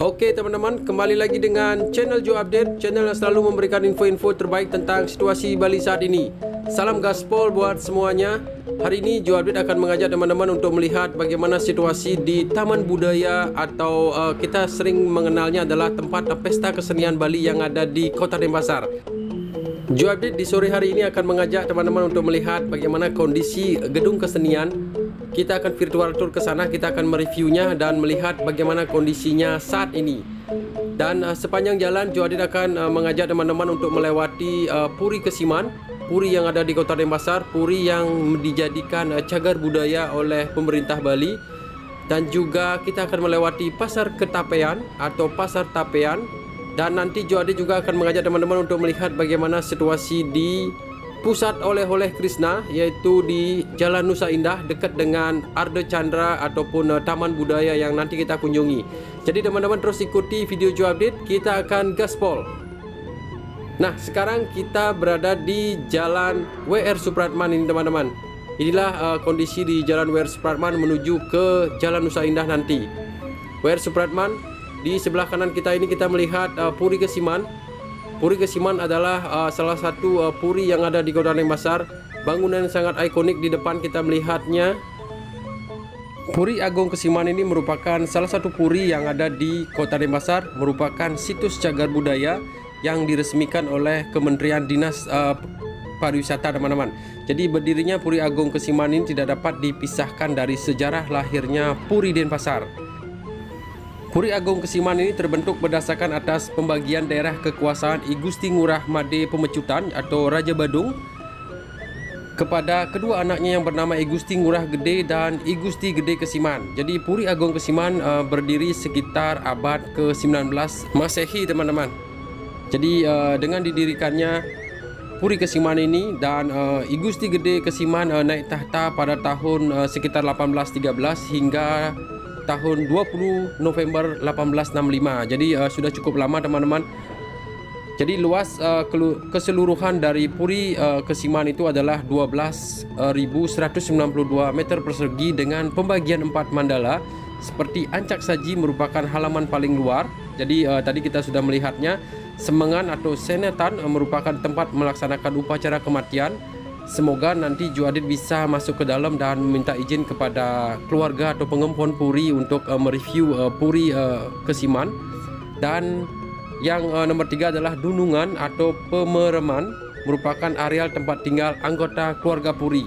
Oke teman-teman, kembali lagi dengan channel Joe Update, channel yang selalu memberikan info-info terbaik tentang situasi Bali saat ini. Salam gaspol buat semuanya. Hari ini Joe Update akan mengajak teman-teman untuk melihat bagaimana situasi di Taman Budaya atau kita sering mengenalnya adalah tempat pesta kesenian Bali yang ada di Kota Denpasar. Joe Update di sore hari ini akan mengajak teman-teman untuk melihat bagaimana kondisi gedung kesenian. Kita akan virtual tour ke sana, kita akan mereviewnya dan melihat bagaimana kondisinya saat ini. Dan sepanjang jalan Joe Update akan mengajak teman-teman untuk melewati Puri Kesiman, Puri yang ada di Kota Denpasar, Puri yang dijadikan cagar budaya oleh pemerintah Bali. Dan juga kita akan melewati Pasar Ketapean atau Pasar Tapean. Dan nanti Joe Update juga akan mengajak teman-teman untuk melihat bagaimana situasi di pusat oleh-oleh Krishna, yaitu di Jalan Nusa Indah dekat dengan Arde Chandra ataupun Taman Budaya yang nanti kita kunjungi. Jadi teman-teman terus ikuti video Joe Update, kita akan gaspol. Nah, sekarang kita berada di Jalan WR Supratman ini teman-teman. Inilah kondisi di Jalan WR Supratman menuju ke Jalan Nusa Indah nanti. WR Supratman, di sebelah kanan kita ini kita melihat Puri Kesiman. Puri Kesiman adalah salah satu puri yang ada di Kota Denpasar. Bangunan yang sangat ikonik di depan kita melihatnya. Puri Agung Kesiman ini merupakan salah satu puri yang ada di Kota Denpasar, merupakan situs cagar budaya yang diresmikan oleh Kementerian Dinas Pariwisata teman-teman. Jadi berdirinya Puri Agung Kesiman ini tidak dapat dipisahkan dari sejarah lahirnya Puri Denpasar. Puri Agung Kesiman ini terbentuk berdasarkan atas pembagian daerah kekuasaan I Gusti Ngurah Made Pemecutan atau Raja Badung kepada kedua anaknya yang bernama I Gusti Ngurah Gede dan I Gusti Gede Kesiman. Jadi Puri Agung Kesiman berdiri sekitar abad ke-19 Masehi teman-teman. Jadi dengan didirikannya Puri Kesiman ini dan I Gusti Gede Kesiman naik tahta pada tahun sekitar 1813 hingga tahun 20 November 1865. Jadi sudah cukup lama teman-teman. Jadi luas keseluruhan dari Puri Kesiman itu adalah 12.192 meter persegi dengan pembagian 4 mandala. Seperti Ancak Saji merupakan halaman paling luar. Jadi tadi kita sudah melihatnya. Semengan atau Senetan merupakan tempat melaksanakan upacara kematian. Semoga nanti Joe Update bisa masuk ke dalam dan minta izin kepada keluarga atau pengemban Puri untuk mereview Puri Kesiman. Dan yang nomor 3 adalah Dunungan atau Pemereman, merupakan areal tempat tinggal anggota keluarga Puri.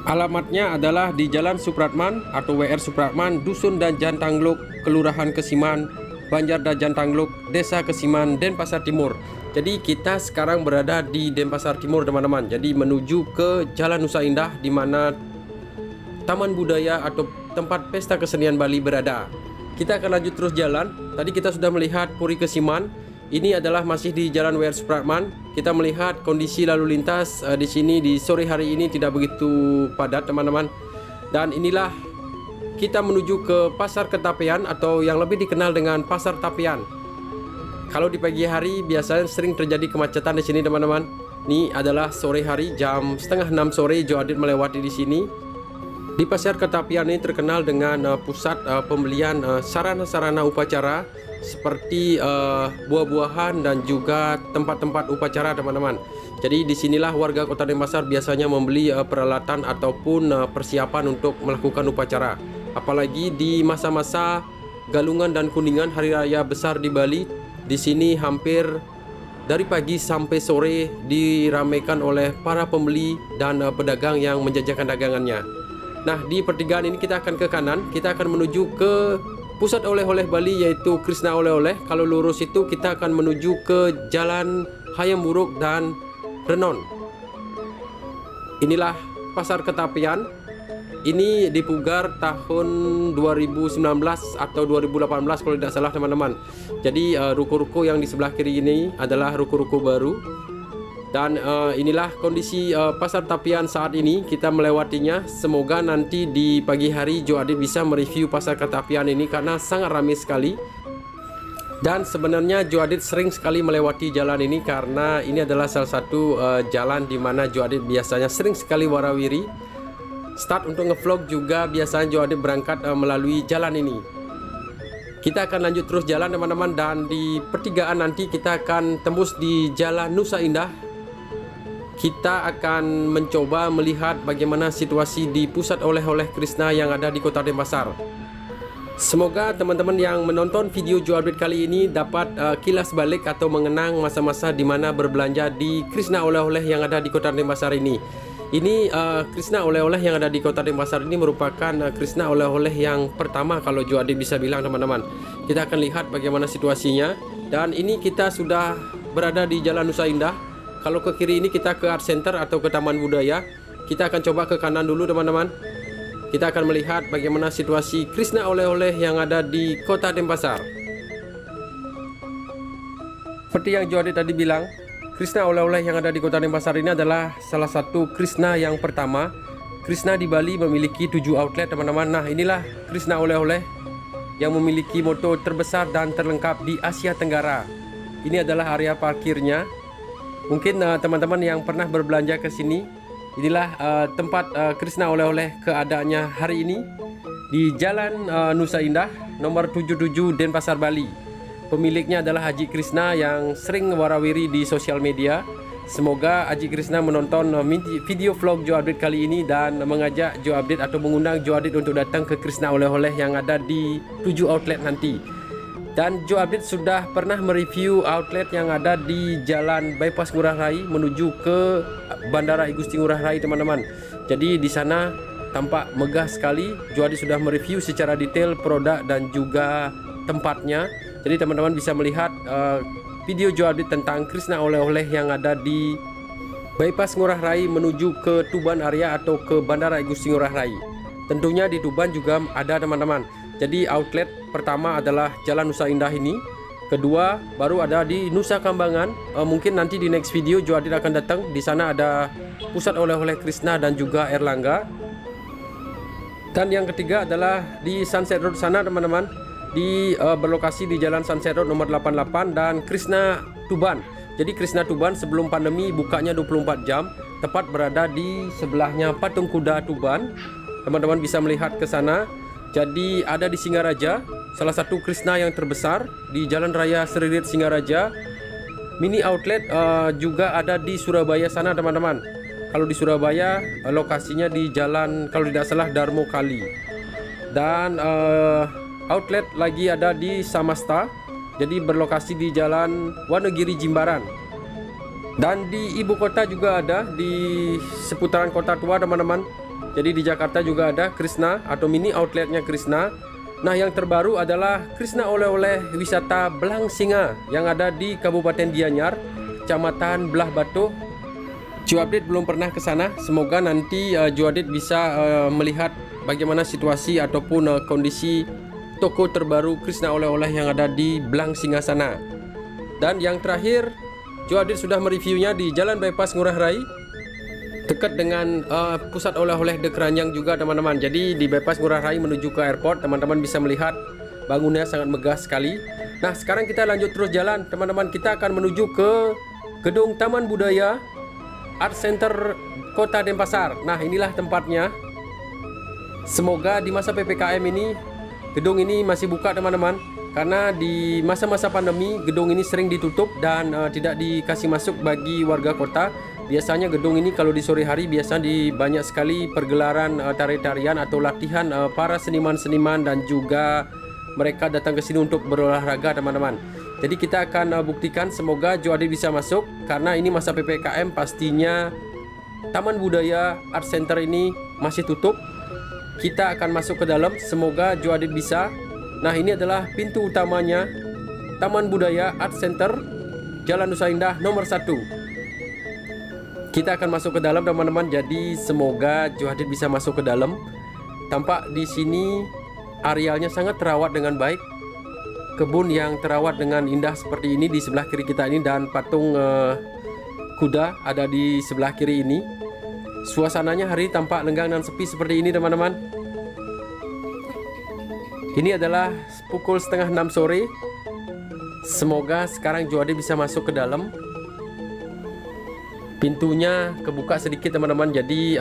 Alamatnya adalah di Jalan Supratman atau WR Supratman, Dusun dan Jantangluk, Kelurahan Kesiman, Banjar dan Jantangluk, Desa Kesiman, Denpasar Timur. Jadi kita sekarang berada di Denpasar Timur teman-teman. Jadi menuju ke Jalan Nusa Indah di mana Taman Budaya atau tempat pesta kesenian Bali berada. Kita akan lanjut terus jalan. Tadi kita sudah melihat Puri Kesiman. Ini adalah masih di Jalan WR Supratman. Kita melihat kondisi lalu lintas di sini di sore hari ini tidak begitu padat teman-teman. Dan inilah kita menuju ke Pasar Ketapean atau yang lebih dikenal dengan Pasar Tapean. Kalau di pagi hari biasanya sering terjadi kemacetan di sini teman-teman. Ini adalah sore hari jam setengah 6 sore Joe Update melewati di sini. Di Pasar Ketapean ini terkenal dengan pusat pembelian sarana-sarana upacara seperti buah-buahan dan juga tempat-tempat upacara teman-teman. Jadi disinilah warga Kota Denpasar biasanya membeli peralatan ataupun persiapan untuk melakukan upacara. Apalagi di masa-masa Galungan dan Kuningan, hari raya besar di Bali. Di sini hampir dari pagi sampai sore diramaikan oleh para pembeli dan pedagang yang menjajakan dagangannya. Nah, di pertigaan ini kita akan ke kanan, kita akan menuju ke pusat oleh-oleh Bali yaitu Krishna Oleh-oleh. Kalau lurus itu kita akan menuju ke Jalan Hayam Buruk dan Renon. Inilah Pasar Ketapean. ini dipugar tahun 2019 atau 2018 kalau tidak salah teman-teman. Jadi ruko-ruko yang di sebelah kiri ini adalah ruko-ruko baru. Dan inilah kondisi pasar Tapian saat ini, kita melewatinya. Semoga nanti di pagi hari Joe Adit bisa mereview pasar Tapian ini karena sangat ramai sekali. Dan sebenarnya Joe Adit sering sekali melewati jalan ini karena ini adalah salah satu jalan di mana Joe Adit biasanya sering sekali warawiri. Start untuk ngevlog juga biasanya Joe Adit berangkat melalui jalan ini. Kita akan lanjut terus jalan teman-teman, dan di pertigaan nanti kita akan tembus di Jalan Nusa Indah. Kita akan mencoba melihat bagaimana situasi di pusat oleh-oleh Krishna yang ada di Kota Denpasar. Semoga teman-teman yang menonton video Joe Adit kali ini dapat kilas balik atau mengenang masa-masa di mana berbelanja di Krishna oleh-oleh yang ada di Kota Denpasar ini. Ini Krishna oleh-oleh yang ada di Kota Denpasar ini merupakan Krishna oleh-oleh yang pertama kalau Joe Adit bisa bilang teman-teman. Kita akan lihat bagaimana situasinya. Dan ini kita sudah berada di Jalan Nusa Indah. Kalau ke kiri ini kita ke Art Center atau ke Taman Budaya. Kita akan coba ke kanan dulu teman-teman. Kita akan melihat bagaimana situasi Krishna oleh-oleh yang ada di Kota Denpasar. Seperti yang Joe Adit tadi bilang, Krishna oleh-oleh yang ada di Kota Denpasar ini adalah salah satu Krishna yang pertama. Krishna di Bali memiliki 7 outlet teman-teman. Nah, inilah Krishna oleh-oleh yang memiliki moto terbesar dan terlengkap di Asia Tenggara. Ini adalah area parkirnya. Mungkin teman-teman yang pernah berbelanja ke sini, inilah tempat Krishna oleh-oleh keadaannya hari ini di Jalan Nusa Indah nomor 77 Denpasar, Bali. Pemiliknya adalah Haji Krishna yang sering warawiri di sosial media. Semoga Haji Krishna menonton video vlog Joe Adit kali ini dan mengajak Joe Adit atau mengundang Joe Adit untuk datang ke Krishna oleh-oleh yang ada di 7 outlet nanti. Dan Joe Adit sudah pernah mereview outlet yang ada di Jalan Bypass Ngurah Rai menuju ke Bandara I Gusti Ngurah Rai teman-teman. Jadi di sana tampak megah sekali. Joe Adit sudah mereview secara detail produk dan juga tempatnya. Jadi teman-teman bisa melihat video Joe Adit tentang Krishna oleh-oleh yang ada di Bypass Ngurah Rai menuju ke Tuban area atau ke Bandara I Gusti Ngurah Rai. Tentunya di Tuban juga ada teman-teman. Jadi outlet pertama adalah Jalan Nusa Indah ini. Kedua baru ada di Nusa Kambangan. Mungkin nanti di next video Joe Adit akan datang. Di sana ada pusat oleh-oleh Krishna dan juga Erlangga. Dan yang ketiga adalah di Sunset Road sana teman-teman. Berlokasi di Jalan Sunset Road nomor 88 dan Krishna Tuban. Jadi Krishna Tuban sebelum pandemi bukanya 24 jam. Tepat berada di sebelahnya Patung Kuda Tuban. Teman-teman bisa melihat ke sana. Jadi ada di Singaraja, salah satu Krishna yang terbesar di Jalan Raya Seririt Singaraja. Mini outlet juga ada di Surabaya sana teman-teman. Kalau di Surabaya lokasinya di jalan kalau tidak salah Darmo Kali. Dan outlet lagi ada di Samasta. Jadi berlokasi di Jalan Wonogiri Jimbaran. Dan di ibu kota juga ada di seputaran kota tua teman-teman. Jadi di Jakarta juga ada Krishna atau mini outletnya Krishna. Nah, yang terbaru adalah Krishna oleh-oleh wisata Belang Singa yang ada di Kabupaten Gianyar, Kecamatan Belah Batu. Joe Adit belum pernah ke sana. Semoga nanti Joe Adit bisa melihat bagaimana situasi ataupun kondisi toko terbaru Krishna oleh-oleh yang ada di Belang Singa sana. Dan yang terakhir, Joe Adit sudah mereviewnya di Jalan Bypass Ngurah Rai. Dekat dengan pusat oleh-oleh De Keranjang juga teman-teman. Jadi di Bypass Ngurah Rai menuju ke airport, teman-teman bisa melihat bangunannya sangat megah sekali. Nah, sekarang kita lanjut terus jalan teman-teman. Kita akan menuju ke Gedung Taman Budaya Art Center Kota Denpasar. Nah, inilah tempatnya. Semoga di masa PPKM ini gedung ini masih buka teman-teman. Karena di masa-masa pandemi gedung ini sering ditutup dan tidak dikasih masuk bagi warga kota. Biasanya gedung ini kalau di sore hari biasa banyak sekali pergelaran tari-tarian atau latihan para seniman-seniman dan juga mereka datang ke sini untuk berolahraga teman-teman. Jadi kita akan buktikan, semoga Joe Adit bisa masuk karena ini masa PPKM pastinya Taman Budaya Art Center ini masih tutup. Kita akan masuk ke dalam, semoga Joe Adit bisa. Nah, ini adalah pintu utamanya Taman Budaya Art Center Jalan Nusa Indah nomor 1. Kita akan masuk ke dalam teman-teman. Jadi semoga Joe Adit bisa masuk ke dalam. tampak di sini arealnya sangat terawat dengan baik. Kebun yang terawat dengan indah seperti ini di sebelah kiri kita ini, dan patung kuda ada di sebelah kiri ini. Suasananya hari tampak lenggang dan sepi seperti ini teman-teman. Ini adalah pukul setengah 6 sore. Semoga sekarang Joade bisa masuk ke dalam. Pintunya kebuka sedikit teman-teman, jadi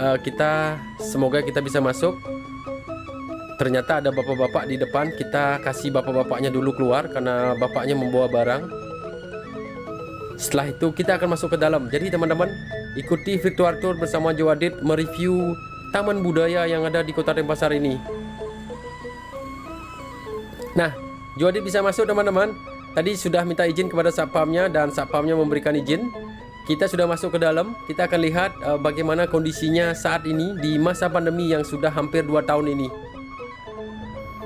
semoga kita bisa masuk. Ternyata ada bapak-bapak di depan. Kita kasih bapak-bapaknya dulu keluar karena bapaknya membawa barang. Setelah itu kita akan masuk ke dalam. Jadi teman-teman, ikuti virtual tour bersama Joade mereview taman budaya yang ada di Kota Denpasar ini. Nah, Joade bisa masuk teman-teman. Tadi sudah minta izin kepada satpamnya dan satpamnya memberikan izin. Kita sudah masuk ke dalam. Kita akan lihat bagaimana kondisinya saat ini di masa pandemi yang sudah hampir 2 tahun ini.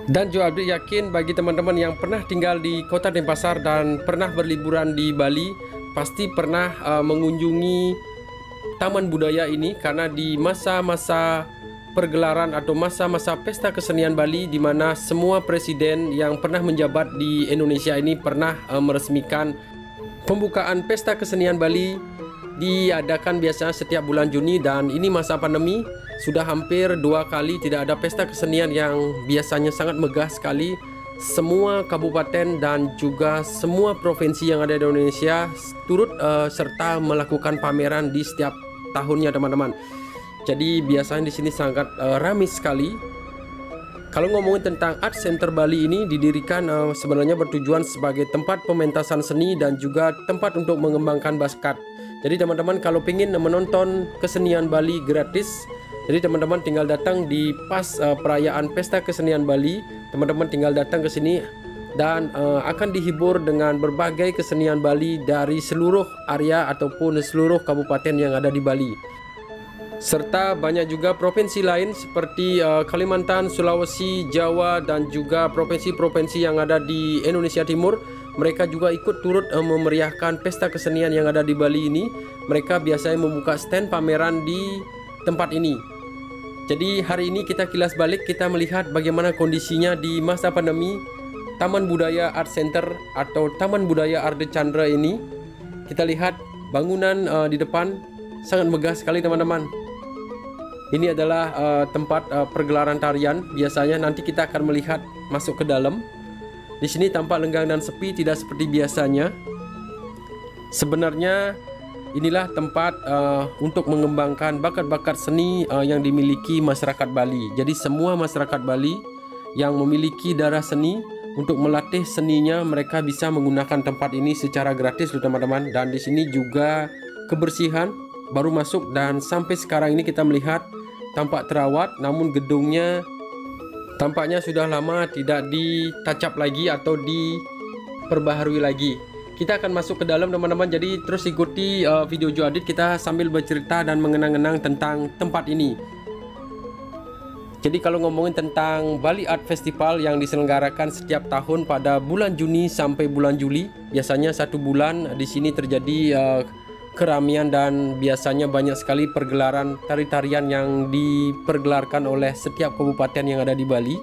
Dan Joade yakin bagi teman-teman yang pernah tinggal di Kota Denpasar dan pernah berliburan di Bali, pasti pernah mengunjungi taman budaya ini, karena di masa-masa pergelaran atau masa-masa pesta kesenian Bali, di mana semua presiden yang pernah menjabat di Indonesia ini pernah meresmikan pembukaan pesta kesenian Bali, diadakan biasanya setiap bulan Juni. Dan ini masa pandemi, sudah hampir 2 kali tidak ada pesta kesenian yang biasanya sangat megah sekali. Semua kabupaten dan juga semua provinsi yang ada di Indonesia turut serta melakukan pameran di setiap tahunnya teman-teman. Jadi biasanya di sini sangat ramai sekali. Kalau ngomongin tentang Art Center Bali ini didirikan sebenarnya bertujuan sebagai tempat pementasan seni dan juga tempat untuk mengembangkan bakat. Jadi teman-teman kalau ingin menonton kesenian Bali gratis, jadi teman-teman tinggal datang di pas perayaan pesta kesenian Bali. Teman-teman tinggal datang ke sini dan akan dihibur dengan berbagai kesenian Bali dari seluruh area ataupun seluruh kabupaten yang ada di Bali. Serta banyak juga provinsi lain seperti Kalimantan, Sulawesi, Jawa, dan juga provinsi-provinsi yang ada di Indonesia Timur. Mereka juga ikut turut memeriahkan pesta kesenian yang ada di Bali ini. Mereka biasanya membuka stand pameran di tempat ini. Jadi hari ini kita kilas balik, kita melihat bagaimana kondisinya di masa pandemi Taman Budaya Art Center atau Taman Budaya Arde Chandra ini. Kita lihat bangunan di depan sangat megah sekali teman-teman. Ini adalah tempat pergelaran tarian. Biasanya nanti kita akan melihat masuk ke dalam. Di sini tampak lenggang dan sepi, tidak seperti biasanya. Sebenarnya inilah tempat untuk mengembangkan bakat-bakat seni yang dimiliki masyarakat Bali. Jadi semua masyarakat Bali yang memiliki darah seni, untuk melatih seninya mereka bisa menggunakan tempat ini secara gratis loh teman-teman. Dan di sini juga kebersihan baru masuk, dan sampai sekarang ini kita melihat tampak terawat, namun gedungnya tampaknya sudah lama tidak ditacap lagi atau diperbaharui lagi. Kita akan masuk ke dalam teman-teman, jadi terus ikuti video Joade kita sambil bercerita dan mengenang-enang tentang tempat ini. Jadi kalau ngomongin tentang Bali Art Festival yang diselenggarakan setiap tahun pada bulan Juni sampai bulan Juli, biasanya 1 bulan di sini terjadi keramaian dan biasanya banyak sekali pergelaran tari-tarian yang dipergelarkan oleh setiap kabupaten yang ada di Bali.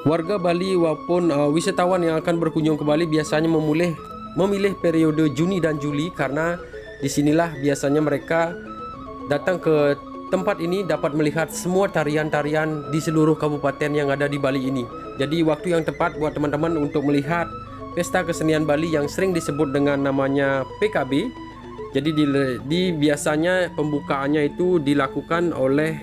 Warga Bali maupun wisatawan yang akan berkunjung ke Bali biasanya memilih periode Juni dan Juli, karena disinilah biasanya mereka datang ke tempat ini dapat melihat semua tarian-tarian di seluruh kabupaten yang ada di Bali ini. Jadi waktu yang tepat buat teman-teman untuk melihat pesta kesenian Bali yang sering disebut dengan namanya PKB. Jadi biasanya pembukaannya itu dilakukan oleh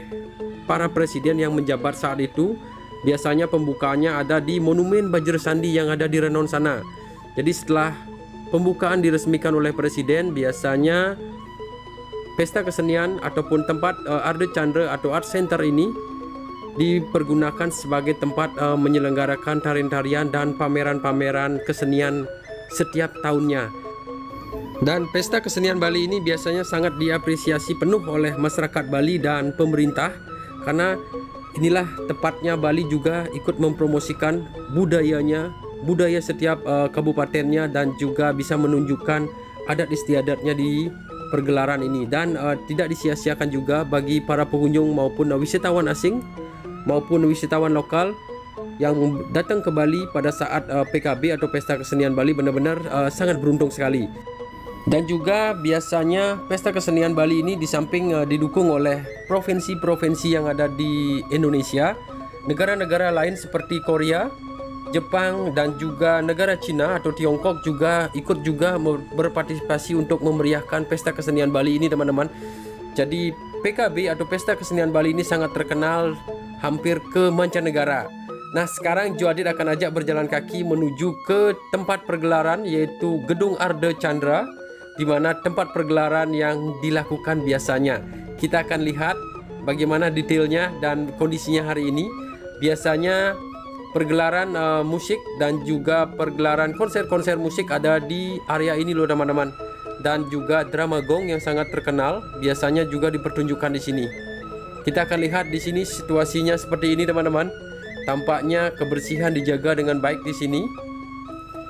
para presiden yang menjabat saat itu. Biasanya pembukaannya ada di Monumen Bajra Sandi yang ada di Renon sana. Jadi setelah pembukaan diresmikan oleh presiden, biasanya pesta kesenian ataupun tempat Arde Chandra atau Art Center ini dipergunakan sebagai tempat menyelenggarakan tarian-tarian dan pameran-pameran kesenian setiap tahunnya. Dan pesta kesenian Bali ini biasanya sangat diapresiasi penuh oleh masyarakat Bali dan pemerintah, karena inilah tepatnya Bali juga ikut mempromosikan budayanya, budaya setiap kabupatennya, dan juga bisa menunjukkan adat istiadatnya di pergelaran ini. Dan tidak disia-siakan juga bagi para pengunjung maupun wisatawan asing maupun wisatawan lokal yang datang ke Bali pada saat PKB atau Pesta Kesenian Bali benar-benar sangat beruntung sekali. Dan juga biasanya Pesta Kesenian Bali ini di samping didukung oleh provinsi-provinsi yang ada di Indonesia, negara-negara lain seperti Korea, Jepang, dan juga negara Cina atau Tiongkok juga ikut juga berpartisipasi untuk memeriahkan Pesta Kesenian Bali ini, teman-teman. Jadi PKB atau Pesta Kesenian Bali ini sangat terkenal hampir ke mancanegara. Nah, sekarang Jo Adit akan ajak berjalan kaki menuju ke tempat pergelaran, yaitu Gedung Arde Chandra, di mana tempat pergelaran yang dilakukan biasanya. Kita akan lihat bagaimana detailnya dan kondisinya hari ini. Biasanya pergelaran musik dan juga pergelaran konser-konser musik ada di area ini loh, teman-teman. Dan juga drama gong yang sangat terkenal biasanya juga dipertunjukkan di sini. Kita akan lihat di sini situasinya seperti ini, teman-teman. Tampaknya kebersihan dijaga dengan baik di sini.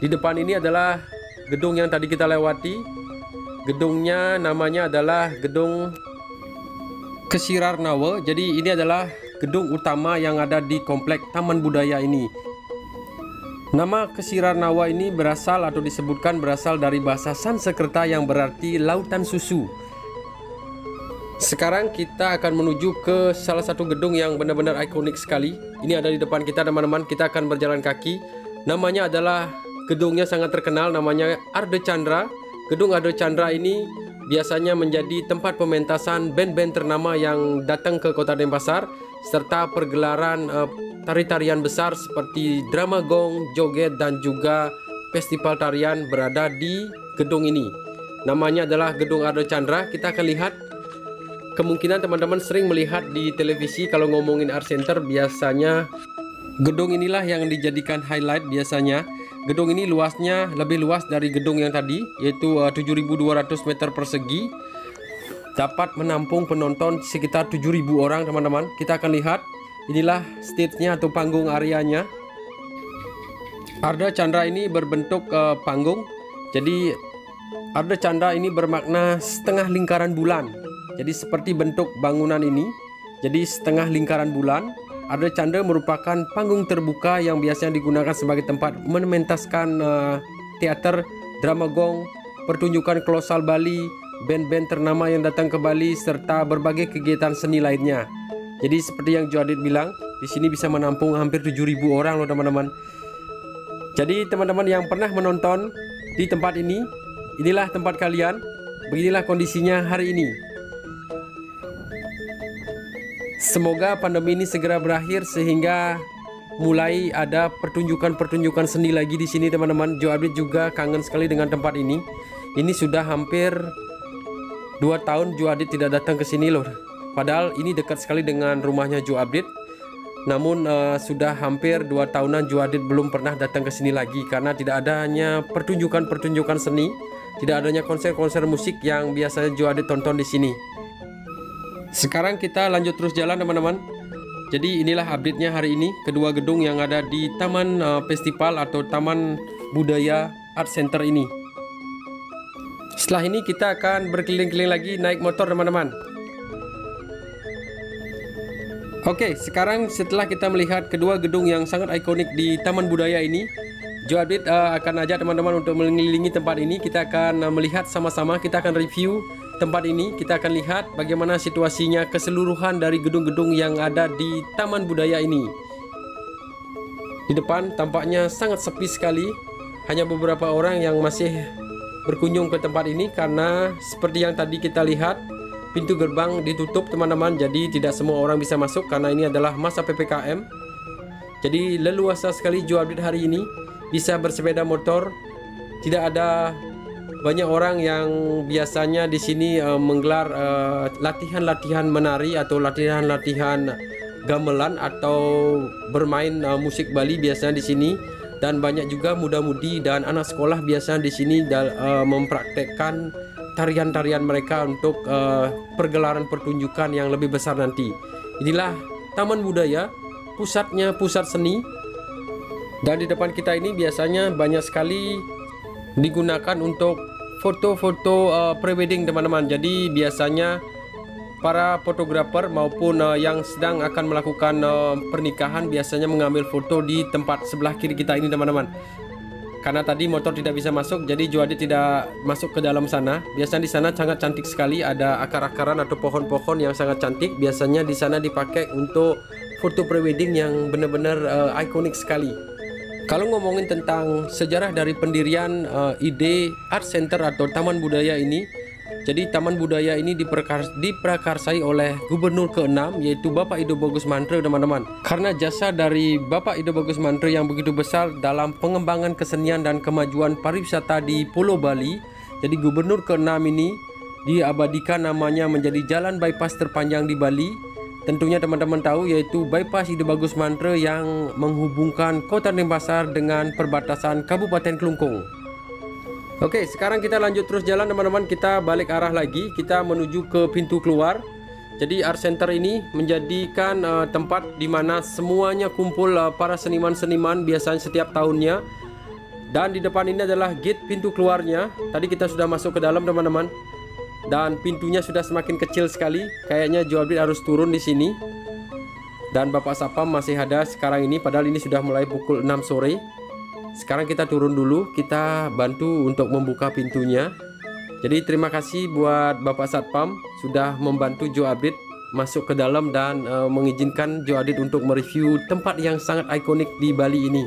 Di depan ini adalah gedung yang tadi kita lewati. Gedungnya namanya adalah Gedung Kesirar Nawa. Jadi ini adalah gedung utama yang ada di komplek Taman Budaya ini. Nama Kesirar Nawa ini berasal atau disebutkan berasal dari bahasa Sanskerta yang berarti lautan susu. Sekarang kita akan menuju ke salah satu gedung yang benar-benar ikonik sekali. Ini ada di depan kita, teman-teman. Kita akan berjalan kaki. Namanya adalah, gedungnya sangat terkenal, namanya Arde Chandra. Gedung Arde Chandra ini biasanya menjadi tempat pementasan band-band ternama yang datang ke Kota Denpasar, serta pergelaran tari-tarian besar seperti drama gong, joget, dan juga festival tarian berada di gedung ini. Namanya adalah Gedung Arde Chandra. Kita akan lihat. Kemungkinan teman-teman sering melihat di televisi kalau ngomongin art center, biasanya gedung inilah yang dijadikan highlight biasanya. Gedung ini luasnya lebih luas dari gedung yang tadi, yaitu 7.200 meter persegi. Dapat menampung penonton sekitar 7.000 orang, teman-teman. Kita akan lihat. Inilah stage-nya atau panggung areanya. Arde Chandra ini berbentuk panggung. Jadi Arde Chandra ini bermakna setengah lingkaran bulan. Jadi seperti bentuk bangunan ini. Jadi setengah lingkaran bulan. Arde Chandra merupakan panggung terbuka yang biasanya digunakan sebagai tempat mementaskan teater, drama gong, pertunjukan kolosal Bali, band-band ternama yang datang ke Bali, serta berbagai kegiatan seni lainnya. Jadi seperti yang Jo Adit bilang, di sini bisa menampung hampir 7.000 orang loh, teman-teman. Jadi teman-teman yang pernah menonton di tempat ini, inilah tempat kalian. Beginilah kondisinya hari ini. Semoga pandemi ini segera berakhir sehingga mulai ada pertunjukan-pertunjukan seni lagi di sini, teman-teman. Jo Adit juga kangen sekali dengan tempat ini. Ini sudah hampir 2 tahun Jo Adit tidak datang ke sini loh. Padahal ini dekat sekali dengan rumahnya Jo Adit. Namun sudah hampir 2 tahunan Jo Adit belum pernah datang ke sini lagi karena tidak adanya pertunjukan-pertunjukan seni, tidak adanya konser-konser musik yang biasanya Jo Adit tonton di sini. Sekarang kita lanjut terus jalan, teman-teman. Jadi inilah update-nya hari ini, kedua gedung yang ada di Taman Festival atau Taman Budaya Art Center ini. Setelah ini kita akan berkeliling-keliling lagi naik motor, teman-teman. Oke, sekarang setelah kita melihat kedua gedung yang sangat ikonik di Taman Budaya ini, Jo Adit akan ajak teman-teman untuk mengelilingi tempat ini. Kita akan melihat sama-sama, kita akan review tempat ini. Kita akan lihat bagaimana situasinya keseluruhan dari gedung-gedung yang ada di Taman Budaya ini. Di depan tampaknya sangat sepi sekali. Hanya beberapa orang yang masih berkunjung ke tempat ini karena seperti yang tadi kita lihat, pintu gerbang ditutup, teman-teman. Jadi tidak semua orang bisa masuk karena ini adalah masa PPKM. Jadi leluasa sekali Jo Adit hari ini, bisa bersepeda motor. Tidak ada banyak orang yang biasanya di sini menggelar latihan-latihan menari atau latihan-latihan gamelan atau bermain musik Bali biasanya di sini. Dan banyak juga muda-mudi dan anak sekolah biasanya di sini mempraktekkan tarian-tarian mereka untuk pergelaran pertunjukan yang lebih besar nanti. Inilah Taman Budaya, pusatnya pusat seni. Dan di depan kita ini biasanya banyak sekali digunakan untuk foto-foto prewedding, teman-teman. Jadi biasanya para fotografer maupun yang sedang akan melakukan pernikahan biasanya mengambil foto di tempat sebelah kiri kita ini teman-teman. Karena tadi motor tidak bisa masuk, jadi Joadit tidak masuk ke dalam sana. Biasanya di sana sangat cantik sekali, ada akar-akaran atau pohon-pohon yang sangat cantik. Biasanya di sana dipakai untuk foto prewedding yang benar-benar ikonik sekali. Kalau ngomongin tentang sejarah dari pendirian ide Art Center atau Taman Budaya ini, jadi Taman Budaya ini diprakarsai oleh Gubernur ke-6 yaitu Bapak Ido Bagus Mantre teman-teman. Karena jasa dari Bapak Ido Bagus Mantre yang begitu besar dalam pengembangan kesenian dan kemajuan pariwisata di Pulau Bali, jadi Gubernur ke-6 ini diabadikan namanya menjadi jalan bypass terpanjang di Bali. Tentunya teman-teman tahu yaitu bypass Ido Bagus Mantre yang menghubungkan Kota Denpasar dengan perbatasan Kabupaten Kelungkung. Oke, sekarang kita lanjut terus jalan teman-teman. Kita balik arah lagi, kita menuju ke pintu keluar. Jadi Art Center ini menjadikan tempat di mana semuanya kumpul para seniman-seniman biasanya setiap tahunnya. Dan di depan ini adalah gate pintu keluarnya. Tadi kita sudah masuk ke dalam teman-teman. Dan pintunya sudah semakin kecil sekali. Kayaknya Joadit harus turun di sini. Dan Bapak Sapam masih ada sekarang ini, padahal ini sudah mulai pukul 6 sore. Sekarang kita turun dulu, kita bantu untuk membuka pintunya. Jadi terima kasih buat Bapak Satpam sudah membantu Joadit masuk ke dalam dan mengizinkan Joadit untuk mereview tempat yang sangat ikonik di Bali ini.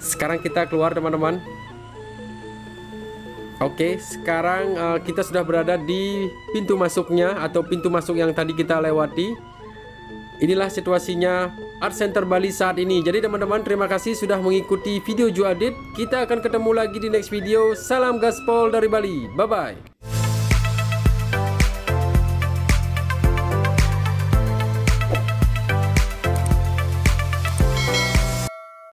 Sekarang kita keluar teman-teman. Oke, sekarang kita sudah berada di pintu masuknya atau pintu masuk yang tadi kita lewati. Inilah situasinya Art Center Bali saat ini. Jadi teman-teman, terima kasih sudah mengikuti video Joadit. Kita akan ketemu lagi di next video. Salam gaspol dari Bali. Bye-bye.